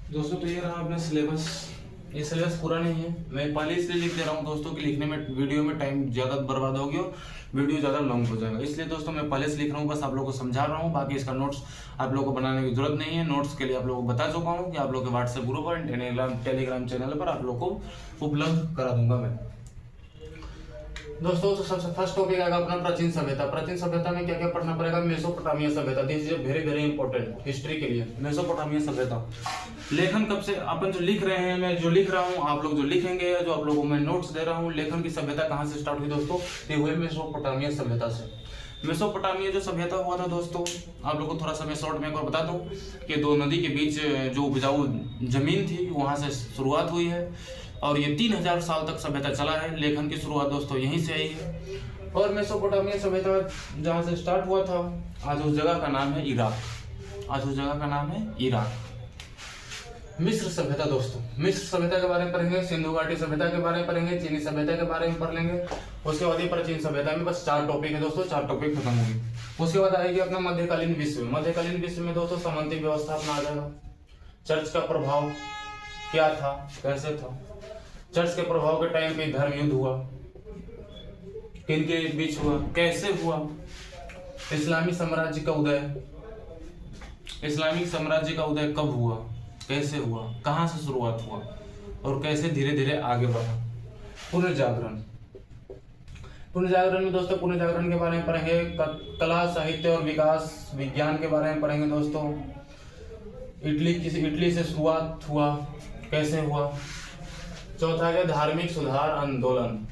दोस्तों तो ये रहा अपना सिलेबस। ये सिलेबस पूरा नहीं है, मैं पहले इसलिए लिख दे रहा हूँ दोस्तों कि लिखने में वीडियो में टाइम ज़्यादा बर्बाद होगी और वीडियो ज़्यादा लॉन्ग हो जाएगा, इसलिए दोस्तों मैं पहले से लिख रहा हूँ, बस आप लोगों को समझा रहा हूँ। बाकी इसका नोट्स आप लोगों को बनाने की जरूरत नहीं है। नोट्स के लिए आप लोगों को बता चुका हूँ कि आप लोग के व्हाट्सएप ग्रुप और टेलीग्राम चैनल पर आप लोग को उपलब्ध करा दूंगा मैं। दोस्तों तो सबसे फर्स्ट टॉपिक आएगा अपना प्राचीन सभ्यता। प्राचीन सभ्यता में क्या क्या पढ़ना पड़ेगा? मेसोपोटामिया सभ्यता, this is very very important history के लिए। मेसोपोटामिया सभ्यता लेखन कब से अपन जो लिख रहे हैं, मैं जो लिख रहा हूँ, आप लोग जो लिखेंगे, जो आप लोगों को मैं नोट्स दे रहा हूँ, लेखन की सभ्यता कहाँ से स्टार्ट हुई दोस्तों? ये हुई मेसोपोटामिया सभ्यता से। मेसोपोटामिया जो सभ्यता हुआ था दोस्तों, आप लोग को थोड़ा सा मैं शॉर्ट में एक और बता दूं कि दो नदी के बीच जो उपजाऊ जमीन थी वहां से शुरुआत हुई है और ये 3000 साल तक सभ्यता चला है। लेखन की शुरुआत दोस्तों यहीं से आई है। और मेसोपोटामिया सभ्यता जहाँ से स्टार्ट हुआ था, आज उस जगह का नाम है इराक। आज उस जगह का नाम है इराक। मिस्र सभ्यता दोस्तों, मिस्र सभ्यता के बारे में पढ़ेंगे, सिंधु घाटी सभ्यता के बारे में पढ़ेंगे, चीनी सभ्यता के बारे में पढ़ लेंगे। उसके बाद ये प्राचीन सभ्यता में बस 4 टॉपिक है दोस्तों, 4 टॉपिक खत्म होंगे। उसके बाद आएगी अपना मध्यकालीन विश्व। मध्यकालीन विश्व में दोस्तों सामंती व्यवस्था अपना आ जाएगा। चर्च का प्रभाव क्या था, कैसे था? चर्च के प्रभाव के टाइम पे धर्म युद्ध हुआ, किन के बीच हुआ, कैसे हुआ? इस्लामी साम्राज्य का उदय, इस्लामिक साम्राज्य का उदय कब हुआ, कैसे हुआ, कहां से शुरुआत हुआ और कैसे धीरे धीरे आगे बढ़ा? पुनर्जागरण। पुनर्जागरण में दोस्तों पुनर्जागरण के बारे में पढ़ेंगे। कला, साहित्य और विकास विज्ञान के बारे में पढ़ेंगे दोस्तों। इटली से शुरुआत हुआ, कैसे हुआ? चौथा है धार्मिक सुधार आंदोलन।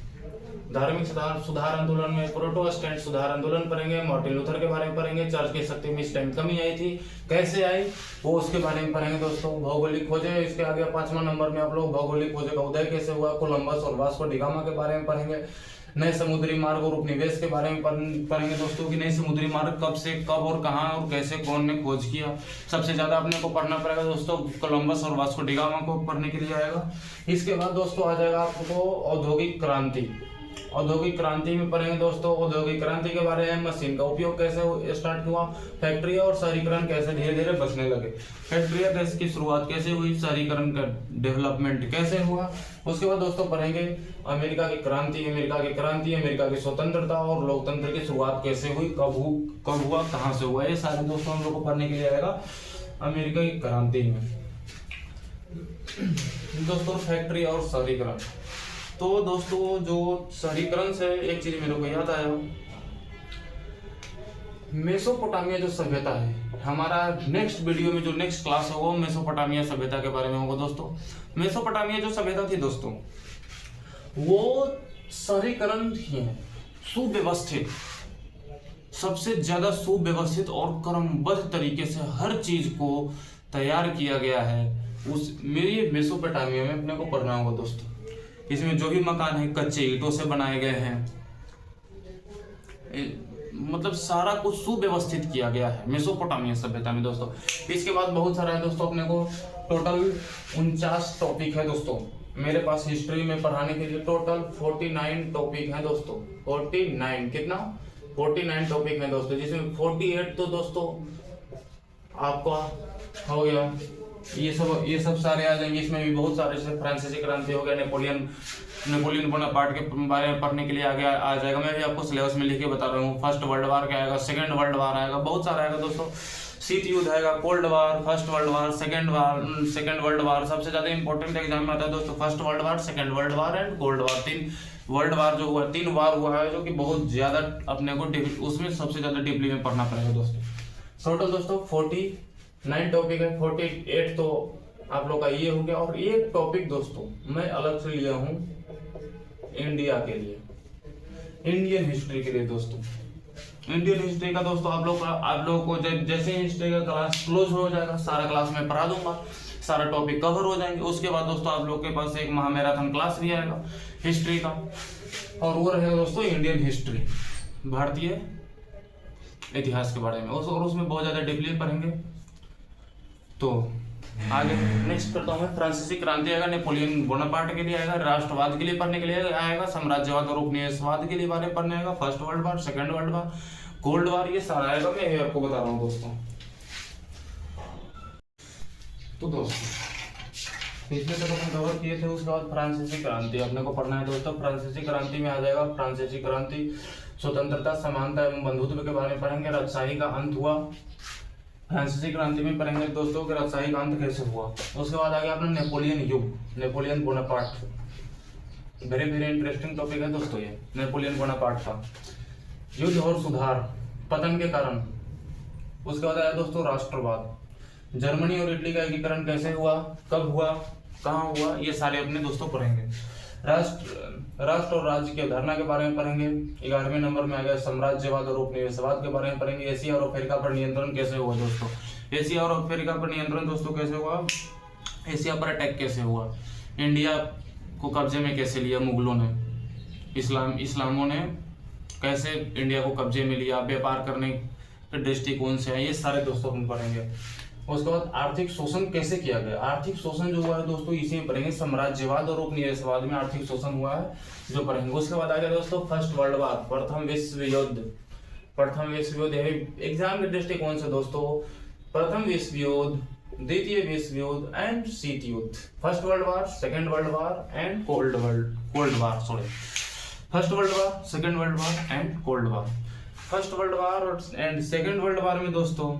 धार्मिक सुधार आंदोलन में प्रोटेस्टेंट सुधार आंदोलन पढ़ेंगे। मार्टिन लूथर के बारे में पढ़ेंगे। चर्च की शक्ति में इस टाइम कमी आई थी, कैसे आई वो उसके बारे में पढ़ेंगे दोस्तों। भौगोलिक खोजें, इसके आगे 5वां नंबर में आप लोग भौगोलिक खोजें का उदय कैसे हुआ, कोलंबस और वास्को डी गामा के बारे में पढ़ेंगे। नए समुद्री मार्ग और उपनिवेश के बारे में पढ़ेंगे दोस्तों कि नए समुद्री मार्ग कब से, कब और कहां और कैसे, कौन ने खोज किया। सबसे ज्यादा अपने को पढ़ना पड़ेगा दोस्तों कोलंबस और वास्को डी गामा को पढ़ने के लिए आएगा। इसके बाद दोस्तों आ जाएगा आपको औद्योगिक क्रांति। औद्योगिक क्रांति में पढ़ेंगे दोस्तों औद्योगिक क्रांति के बारे में, मशीन का उपयोग कैसे स्टार्ट हुआ, फैक्ट्री और शहरीकरण कैसे धीरे धीरे बचने लगे, फैक्ट्री देश की शुरुआत कैसे हुई, शहरीकरण का डेवलपमेंट कैसे हुआ। उसके बाद दोस्तों पढ़ेंगे अमेरिका की क्रांति। अमेरिका की स्वतंत्रता और लोकतंत्र की शुरुआत कैसे हुई, कब हुआ, कहाँ से हुआ, ये सारे दोस्तों हम लोग को पढ़ने के लिए आएगा अमेरिका की क्रांति में। दोस्तों फैक्ट्री और शहरीकरण, तो दोस्तों जो शहरीकरण से एक चीज मेरे को याद आया, मेसोपोटामिया जो सभ्यता है, हमारा नेक्स्ट वीडियो में जो नेक्स्ट क्लास होगा वो मेसोपोटामिया सभ्यता के बारे में होगा दोस्तों। मेसोपोटामिया जो सभ्यता थी दोस्तों वो शहरीकरण ही है, सुव्यवस्थित, सबसे ज्यादा सुव्यवस्थित और क्रमबद्ध तरीके से हर चीज को तैयार किया गया है। उस मेरी मेसोपोटामिया में अपने को पढ़ना होगा दोस्तों। इसमें जो भी मकान है कच्चे ईंटों से बनाए गए हैं, मतलब सारा कुछ सुव्यवस्थित किया गया है मेसोपोटामिया सभ्यता में दोस्तों। इसके बाद बहुत सारा है दोस्तों, अपने को टोटल 49 टॉपिक है दोस्तों मेरे पास हिस्ट्री में पढ़ाने के लिए। टोटल 49 टॉपिक है दोस्तों। 49 कितना? 49 टॉपिक है दोस्तों, जिसमें 48 तो दोस्तों आपका हो गया, ये सब सारे आ जाएंगे। इसमें भी बहुत सारे, जैसे फ्रांसीसी क्रांति हो गया, नेपोलियन बोनापार्ट के बारे में पढ़ने के लिए आगे आ जाएगा। मैं भी आपको सिलेबस में लिख के बता रहा हूँ। फर्स्ट वर्ल्ड वार क्या आएगा, सेकंड वर्ल्ड वार आएगा, बहुत सारा आएगा दोस्तों। शीत युद्ध आएगा, cold war, first world war, second world war. सबसे ज्यादा इंपॉर्टेंट एग्जाम में आता है दोस्तों first world war, second world war and cold war. 3 world war जो हुआ, 3 वार हुआ है, जो कि बहुत ज्यादा अपने को उसमें सबसे ज्यादा डीपली में पढ़ना पड़ेगा दोस्तों। टोटल दोस्तों 49 टॉपिक है। 48 तो आप लोग का ये हो गया, और एक टॉपिक दोस्तों मैं अलग से लिया हूं इंडिया के लिए, इंडियन हिस्ट्री के लिए दोस्तों। इंडियन हिस्ट्री का दोस्तों आप लोग को जैसे हिस्ट्री का क्लास क्लोज हो जाएगा, सारा क्लास में पढ़ा दूंगा, सारा टॉपिक कवर हो जाएंगे। उसके बाद दोस्तों आप लोग के पास एक महामैराथन क्लास भी आएगा हिस्ट्री का, और वो रहेगा दोस्तों इंडियन हिस्ट्री, भारतीय इतिहास के बारे में। और उसमें बहुत ज्यादा डीपली पढ़ेंगे। तो आगे नेक्स्ट करता हूँ मैं। फ्रांसीसी क्रांति आएगा, नेपोलियन बोनापार्ट के लिए आएगा, राष्ट्रवाद के लिए पढ़ने के लिए आएगा, साम्राज्यवाद और उपनिवेशवाद के लिए बारे में पढ़ने आएगा, first world war, second world war, cold war, ये सारा आएगा। मैं आपको बता रहा हूँ दोस्तों। तो दोस्तों पिछले तक अपन कवर किए थे। उसके बाद फ्रांसीसी क्रांति अपने को पढ़ना है दोस्तों। फ्रांसीसी क्रांति में आ जाएगा फ्रांसीसी क्रांति, स्वतंत्रता, समानता एवं बंधुत्व के बारे में पढ़ेंगे। राजशाही का अंत हुआ, फ्रांसीसी क्रांति में पढ़ेंगे दोस्तों कि राजशाही का अंत कैसे हुआ। उसके बाद आ गया अपना नेपोलियन युग, Napoleon Bonaparte. Very very interesting topic है दोस्तों ये नेपोलियन बोनापार्ट का। युद्ध और सुधार, पतन के कारण। उसके बाद आया दोस्तों राष्ट्रवाद, जर्मनी और इटली का एकीकरण कैसे हुआ, कब हुआ, कहाँ हुआ, ये सारे अपने दोस्तों पढ़ेंगे। राष्ट्र और राज्य की अवधारणा के बारे में पढ़ेंगे। 11वें नंबर में आ गया साम्राज्यवाद और उपनिवेशवाद के बारे में पढ़ेंगे। एशिया और अफ्रीका पर नियंत्रण कैसे हुआ दोस्तों, एशिया और अफ्रीका पर नियंत्रण दोस्तों कैसे हुआ, एशिया पर अटैक कैसे हुआ, इंडिया को कब्जे में कैसे लिया मुगलों ने, इस्लामों ने कैसे इंडिया को कब्जे में लिया, व्यापार करने के दृष्टिकोण से, ये सारे दोस्तों हम पढ़ेंगे। उसके बाद आर्थिक शोषण कैसे किया गया, आर्थिक शोषण जो हुआ है दोस्तों इसी में पढ़ेंगे। साम्राज्यवाद और उपनिवेशवाद में आर्थिक शोषण हुआ है जो पढ़ेंगे। उसके बाद आ गया दोस्तों फर्स्ट वर्ल्ड वॉर, प्रथम विश्व युद्ध। प्रथम विश्व युद्ध एग्जाम के दृष्टिकोण से दोस्तों, प्रथम विश्व युद्ध, द्वितीय विश्व युद्ध एंड शीत युद्ध। First world war, second world war and cold war, sorry, first world war, second world war and cold war. First world war and second world war में दोस्तों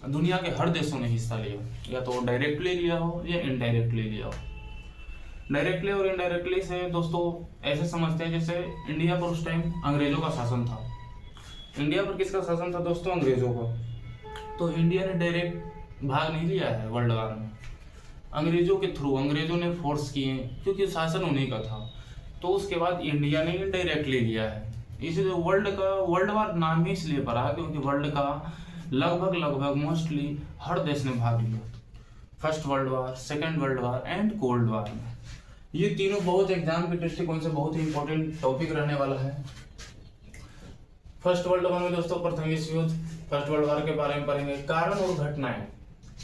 दुनिया के हर देशों ने हिस्सा लिया, या तो डायरेक्टली लिया हो या इनडायरेक्टली लिया हो। डायरेक्टली और इनडायरेक्टली से दोस्तों ऐसे समझते हैं जैसे इंडिया पर उस टाइम अंग्रेजों का शासन था। इंडिया पर किसका शासन था दोस्तों, अंग्रेजों का। तो इंडिया ने डायरेक्ट भाग नहीं लिया है वर्ल्ड वॉर में, अंग्रेजों के थ्रू, अंग्रेजों ने फोर्स किए क्योंकि शासन उन्हीं का था। तो उसके बाद इंडिया ने डायरेक्टली लिया है। इसीलिए वर्ल्ड वॉर नाम ही इसलिए पड़ा क्योंकि वर्ल्ड का लगभग मोस्टली हर देश ने भाग लिया। First world war, second world war and cold war में ये तीनों बहुत एग्जाम के दृष्टिकोण से बहुत ही इंपॉर्टेंट टॉपिक रहने वाला है। फर्स्ट वर्ल्ड वॉर में दोस्तों प्रथम विश्व युद्ध, फर्स्ट वर्ल्ड वॉर के बारे में पढ़ेंगे। कारण और घटनाएं,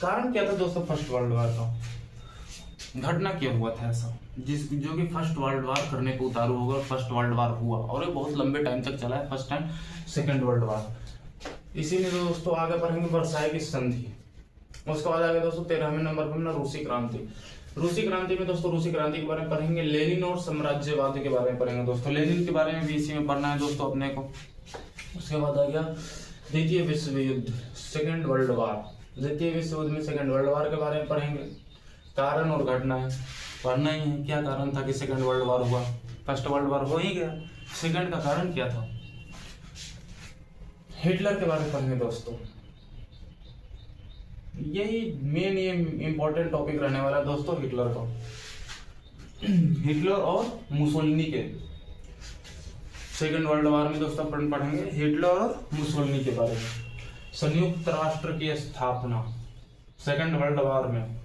कारण क्या था दोस्तों फर्स्ट वर्ल्ड वॉर का, घटना क्या हुआ था ऐसा जो कि फर्स्ट वर्ल्ड वॉर करने को उतारू होगा। फर्स्ट वर्ल्ड वॉर हुआ और ये बहुत लंबे टाइम तक चला है, first and second world war. इसीलिए दोस्तों आगे पढ़ेंगे वर्साई की संधि। उसके बाद आगे दोस्तों 13वें नंबर पर ना रूसी क्रांति। रूसी क्रांति में दोस्तों रूसी क्रांति के बारे में पढ़ेंगे। लेनिन और साम्राज्यवाद के बारे में पढ़ेंगे दोस्तों। लेनिन के बारे में भी इसी में पढ़ना है दोस्तों अपने को। उसके बाद आ गया द्वितीय विश्व युद्ध, सेकेंड वर्ल्ड वॉर। द्वितीय विश्व युद्ध में सेकेंड वर्ल्ड वॉर के बारे में पढ़ेंगे। कारण और घटनाएं पढ़ना ही है, क्या कारण था कि सेकेंड वर्ल्ड वॉर हुआ। फर्स्ट वर्ल्ड वॉर हो ही गया, सेकेंड का कारण क्या था। हिटलर के बारे में पढ़ेंगे दोस्तों। यही मेन ये इंपॉर्टेंट टॉपिक रहने वाला है दोस्तों हिटलर का। हिटलर और मुसोलिनी के सेकेंड वर्ल्ड वॉर में दोस्तों अपन पढ़ेंगे हिटलर और मुसोलिनी के बारे में। संयुक्त राष्ट्र की स्थापना, सेकेंड वर्ल्ड वॉर में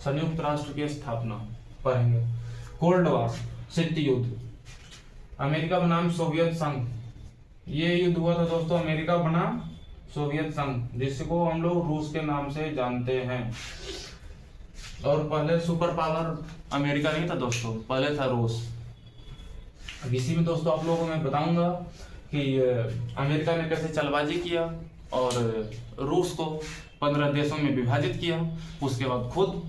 संयुक्त राष्ट्र की स्थापना पढ़ेंगे। कोल्ड वॉर, शीत युद्ध, अमेरिका बनाम सोवियत संघ। ये युद्ध हुआ था दोस्तों अमेरिका बनाम सोवियत संघ, जिसको हम लोग रूस के नाम से जानते हैं। और पहले सुपर पावर अमेरिका नहीं था दोस्तों, पहले था रूस। अब इसी में दोस्तों आप लोगों को मैं बताऊंगा कि अमेरिका ने कैसे चालबाजी किया और रूस को 15 देशों में विभाजित किया। उसके बाद खुद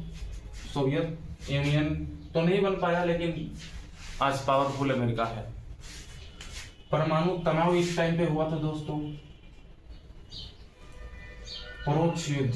सोवियत यूनियन तो नहीं बन पाया, लेकिन आज पावरफुल अमेरिका है। परमाणु तनाव इस टाइम पे हुआ था दोस्तों। परोक्ष युद्ध,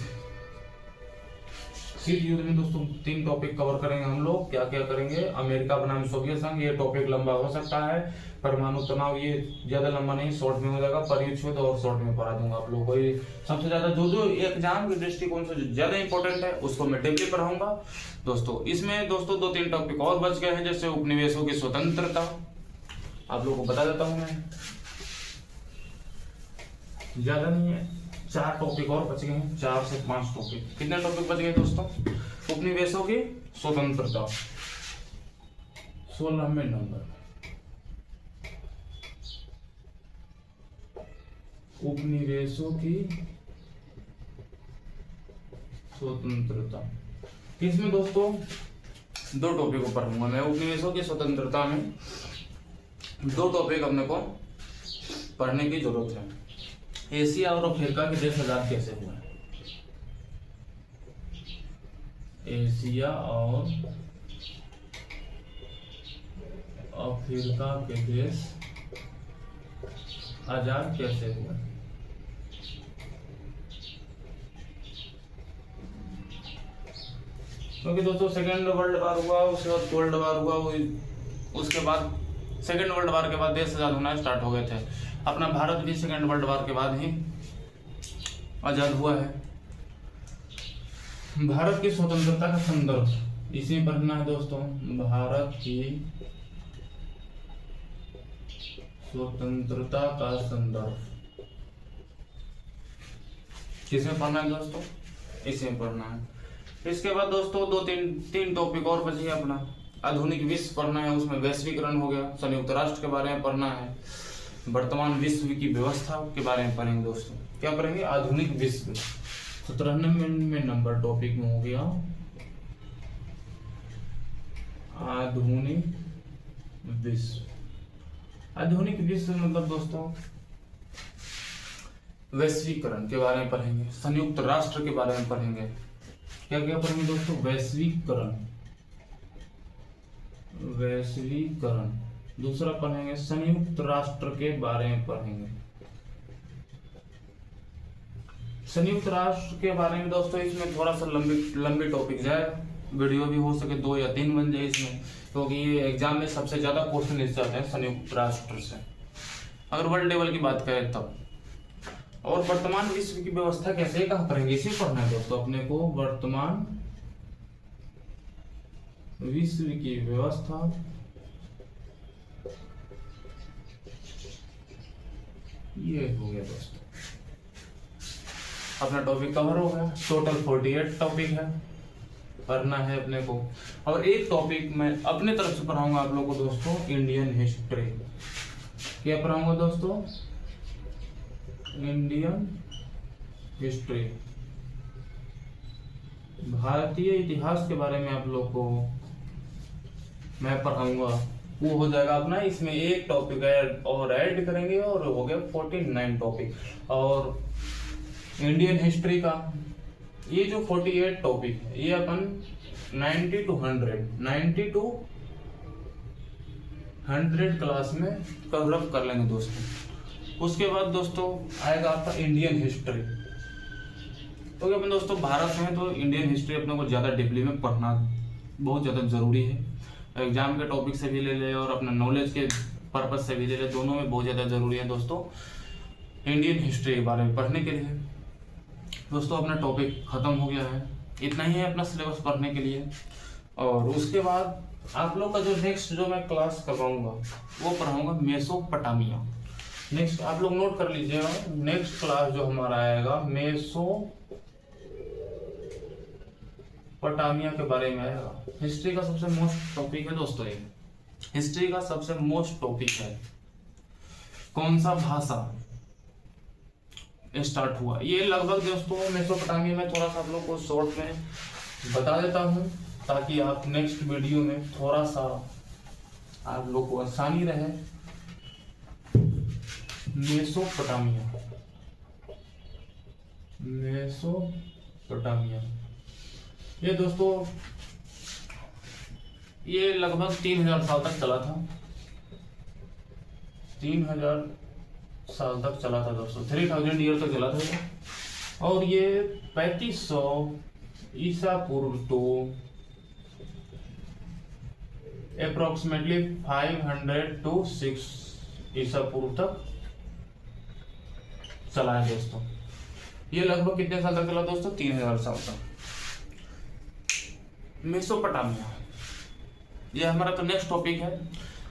शीत युद्ध में दोस्तों 3 टॉपिक कवर करेंगे हम लोग। क्या क्या करेंगे, अमेरिका बनाम सोवियत संघ, ये टॉपिक लंबा हो सकता है। परमाणु तनाव ये ज्यादा लंबा नहीं, शॉर्ट में हो जाएगा। परयुद्ध युद्ध और शॉर्ट में पढ़ा दूंगा आप लोगों को। ये सबसे ज्यादा जो एग्जाम के दृष्टिकोण से ज्यादा इंपॉर्टेंट है उसको मैं डेली पढ़ाऊंगा दोस्तों। इसमें दोस्तों 2-3 टॉपिक और बच गए हैं, जैसे उपनिवेशों की स्वतंत्रता, आप लोगों को बता देता हूं मैं, ज्यादा नहीं है, 4 टॉपिक और बच गए हैं, 4 से 5 टॉपिक। कितने टॉपिक बच गए दोस्तों, उपनिवेशों की स्वतंत्रता 16वें नंबर, उपनिवेशों की स्वतंत्रता। इसमें दोस्तों 2 टॉपिक को पढ़ूंगा मैं। उपनिवेशों की स्वतंत्रता में 2 टॉपिक अपने को पढ़ने की जरूरत है। एशिया और अफ्रीका के देश आजाद कैसे हुए, एशिया और अफ्रीका के देश आजाद कैसे हुए। क्योंकि दोस्तों सेकेंड वर्ल्ड वार हुआ, उसके बाद कोल्ड वार हुआ, उसके बाद सेकेंड वर्ल्ड वार के बाद देश आजाद होना स्टार्ट हो गए थे। अपना भारत भी सेकेंड वर्ल्ड वार के बाद ही आजाद हुआ है। भारत की स्वतंत्रता का संदर्भ इसी में पढ़ना है दोस्तों। भारत की स्वतंत्रता का संदर्भ किसमें पढ़ना है दोस्तों, इसी में पढ़ना है। इसके बाद दोस्तों दो तीन टॉपिक और बचे अपना। आधुनिक विश्व पढ़ना है, उसमें वैश्वीकरण हो गया, संयुक्त राष्ट्र के बारे में पढ़ना है, वर्तमान विश्व की व्यवस्था के बारे में पढ़ेंगे दोस्तों। क्या पढ़ेंगे, आधुनिक विश्व। 97 नंबर टॉपिक में हो गया आधुनिक विश्व। आधुनिक विश्व मतलब दोस्तों वैश्वीकरण के बारे में पढ़ेंगे, संयुक्त राष्ट्र के बारे में पढ़ेंगे। क्या क्या पढ़ेंगे दोस्तों, वैश्वीकरण। दूसरा पढ़ेंगे संयुक्त राष्ट्र के बारे में पढ़ेंगे। संयुक्त राष्ट्र के बारे में दोस्तों इसमें थोड़ा सा लंबी टॉपिक जाए, वीडियो भी हो सके 2 या 3 बन जाए इसमें, क्योंकि ये एग्जाम में सबसे ज्यादा क्वेश्चन इस जाते हैं संयुक्त राष्ट्र से, अगर वर्ल्ड लेवल की बात करें तब। और वर्तमान विश्व की व्यवस्था कैसे, कहाँ पढ़ेंगे, इसी पढ़ना है दोस्तों अपने को। वर्तमान विश्व की व्यवस्था ये हो गया दोस्तों, अपना टॉपिक कवर हो गया। टोटल 48 टॉपिक है, पढ़ना है अपने को। और एक टॉपिक मैं अपने तरफ से पढ़ाऊंगा आप लोगों को दोस्तों, इंडियन हिस्ट्री। क्या पढ़ाऊंगा दोस्तों, इंडियन हिस्ट्री, भारतीय इतिहास के बारे में आप लोग को मैं पढ़ाऊंगा। वो हो जाएगा अपना, इसमें एक टॉपिक और ऐड करेंगे और हो गया 49 टॉपिक। और इंडियन हिस्ट्री का ये जो 48 टॉपिक है ये अपन 90 to 100 क्लास में कवर कर लेंगे दोस्तों। उसके बाद दोस्तों आएगा आपका इंडियन हिस्ट्री। तो अपन दोस्तों भारत में तो इंडियन हिस्ट्री अपने को ज़्यादा डीपली में पढ़ना बहुत ज़्यादा ज़रूरी है। एग्जाम के टॉपिक से भी ले ले और अपना नॉलेज के पर्पज से भी ले ले, दोनों में बहुत ज़्यादा ज़रूरी है दोस्तों इंडियन हिस्ट्री के बारे में पढ़ने के लिए। दोस्तों अपना टॉपिक ख़त्म हो गया है, इतना ही है अपना सिलेबस पढ़ने के लिए। और उसके बाद आप लोग का जो नेक्स्ट जो मैं क्लास करवाऊंगा वो पढ़ाऊंगा मेसोपोटामिया। नेक्स्ट आप लोग नोट कर लीजिएगा, नेक्स्ट क्लास जो हमारा आएगा मेसोपोटामिया के बारे में आएगा। हिस्ट्री का सबसे मोस्ट टॉपिक है दोस्तों, ये हिस्ट्री का सबसे मोस्ट टॉपिक है। कौन सा भाषा स्टार्ट हुआ, ये लगभग दोस्तों मेसोपोटामिया में थोड़ा सा आप लोग को शॉर्ट में बता देता हूँ, ताकि आप नेक्स्ट वीडियो में थोड़ा सा आप लोग को आसानी रहे। मेसोपोटामिया ये दोस्तों ये लगभग 3000 साल तक चला था। 3000 साल तक चला था दोस्तों, 3000 ईयर तक चला था। और ये 3500 ईसा पूर्व तो अप्रोक्सीमेटली 500 to 6 ईसा पूर्व तक चला है दोस्तों। ये लगभग कितने साल तक चला दोस्तों, 3000 साल तक। मेसोपोटामिया ये हमारा तो नेक्स्ट टॉपिक है,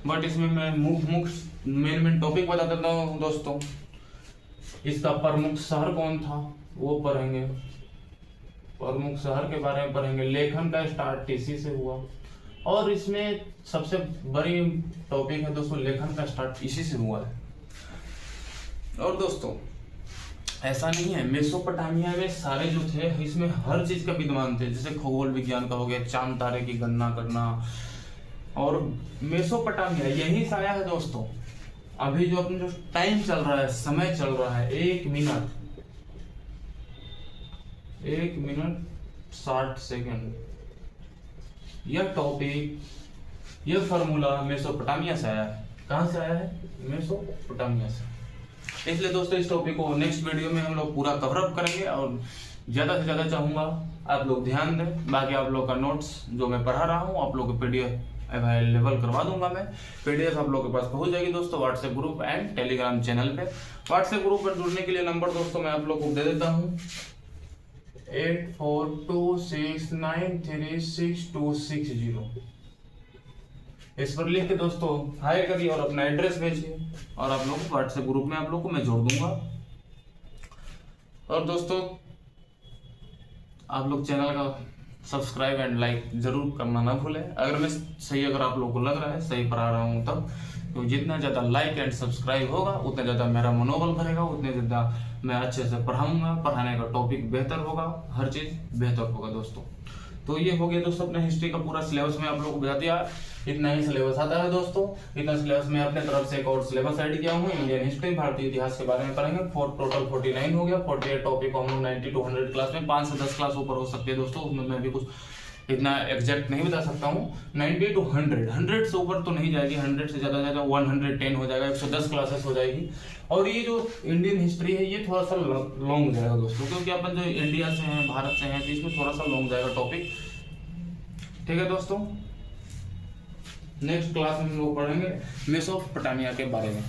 बट इसमें मैं मुख्य मेन टॉपिक बता देता हूँ दोस्तों। इसका प्रमुख शहर कौन था वो पढ़ेंगे, प्रमुख शहर के बारे में पढ़ेंगे। लेखन का स्टार्ट इसी से हुआ, और इसमें सबसे बड़ी टॉपिक है दोस्तों, लेखन का स्टार्ट इसी से हुआ है। और दोस्तों ऐसा नहीं है, मेसोपोटामिया में सारे जो थे इसमें हर चीज का विद्वान थे, जैसे खगोल विज्ञान का हो गया, चांद तारे की गणना करना। और मेसोपोटामिया यही से आया है दोस्तों। अभी जो अपना जो टाइम चल रहा है, समय चल रहा है 1 मिनट 60 सेकेंड, यह टॉपिक, यह फार्मूला मेसोपोटामिया से आया है। कहाँ से आया है? मेसोपोटामिया से। इसलिए दोस्तों इस टॉपिक को नेक्स्ट वीडियो में हम लोग पूरा कवर अप करेंगे और ज़्यादा से ज़्यादा चाहूँगा आप लोग ध्यान दें। बाकी आप लोग का नोट्स जो मैं पढ़ा रहा हूँ आप लोग को PDF अवेलेबल करवा दूंगा मैं। PDF आप लोग के पास पहुँच जाएगी दोस्तों WhatsApp group and Telegram channel पे। व्हाट्सएप ग्रुप पर जुड़ने के लिए नंबर दोस्तों मैं आप लोग को दे देता हूँ 8426936260। इस पर लिख के दोस्तों हाई करिए और अपना एड्रेस भेजिए और आप लोग व्हाट्सएप ग्रुप में आप लोग को मैं जोड़ दूंगा। और दोस्तों आप लोग चैनल का सब्सक्राइब एंड लाइक जरूर करना ना भूलें। अगर मैं सही, अगर आप लोग को लग रहा है सही पढ़ा रहा हूँ तब, तो जितना ज़्यादा लाइक एंड सब्सक्राइब होगा उतना ज़्यादा मेरा मनोबल बढ़ेगा, उतने ज़्यादा मैं अच्छे से पढ़ाऊंगा, पढ़ाने का टॉपिक बेहतर होगा, हर चीज़ बेहतर होगा दोस्तों। तो ये हो गया दोस्तों अपने हिस्ट्री का पूरा सिलेबस में आप लोगों को बता दिया। इतना ही सिलेबस आता है दोस्तों। इतना सिलेबस मैं अपने तरफ से एक और सिलेबस ऐड किया हूँ। इंडियन हिस्ट्री, भारतीय इतिहास के बारे में पढ़ेंगे। टोटल 49 हो गया। 48 टॉपिक को हम लोग 90 to 100 क्लास में 5 से 10 क्लास ऊपर हो सकती है दोस्तों। उसमें मैं भी कुछ इतना एग्जैक्ट नहीं बता सकता हूँ। 90 to 100 से ऊपर तो नहीं जाएगी, 100 से ज़्यादा 110 हो जाएगा, 110 क्लासेस हो जाएगी। और ये जो इंडियन हिस्ट्री है ये थोड़ा सा लॉन्ग जाएगा दोस्तों, क्योंकि अपन जो इंडिया से हैं, भारत से हैं, तो इसमें थोड़ा सा लॉन्ग जाएगा टॉपिक। ठीक है दोस्तों, नेक्स्ट क्लास में हम लोग पढ़ेंगे मेसोपोटामिया के बारे में।